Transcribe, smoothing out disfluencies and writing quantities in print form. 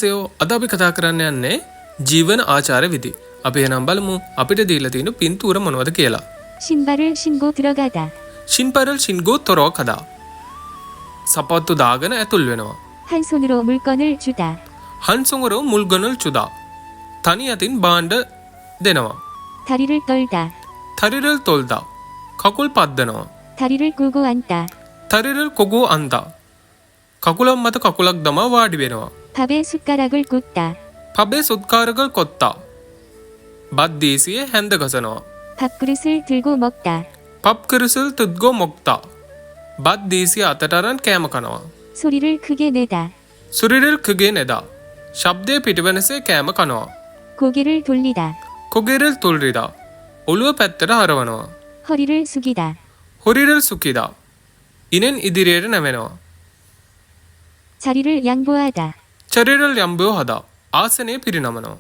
සයෝ අද අපි කතා කරන්න යන්නේ ජීවන ආචාර විදි. අපි එහෙනම් බලමු අපිට දීලා තියෙන පින්තූර මොනවද කියලා. 신발을 신고 들어가다. 신발을 신고 들어가다. සපත්තු දාගෙන ඇතුල් වෙනවා. 한 손으로 물건을 주다. 한 손으로 물건을 주다. තනි අතින් භාණ්ඩ දෙනවා. 다리를 떨다. 다리를 떨다. කකුල් පද්දනවා. 다리를 꾸고 앉다. 다리를 꼬고 앉다. කකුලක් මත කකුලක් දමා වාඩි වෙනවා. 밥에 숟가락을 꽂다. 밥에 숟가락을 꽂다. 밥 දීසියේ හැන්ද ගසනවා. 밥그릇을 들고 먹다. 밥 그릇을 들고 먹다. 밥 දීසිය අතට අරන් කෑම කනවා. 소리를 크게 내다. 소리를 크게 내다. ශබ්දය පිටවෙනසේ කෑම කනවා. 고개를 돌리다. 고개를 돌리다. ඔළුව පැත්තට හරවනවා. 허리를 숙이다. හොරි를 숙이다. ඉනෙන් ඉදිරියට නැවෙනවා. 자리를 양보하다. චරිරල් යම්බෝ හදා. ආසනය පිරිනමනවා.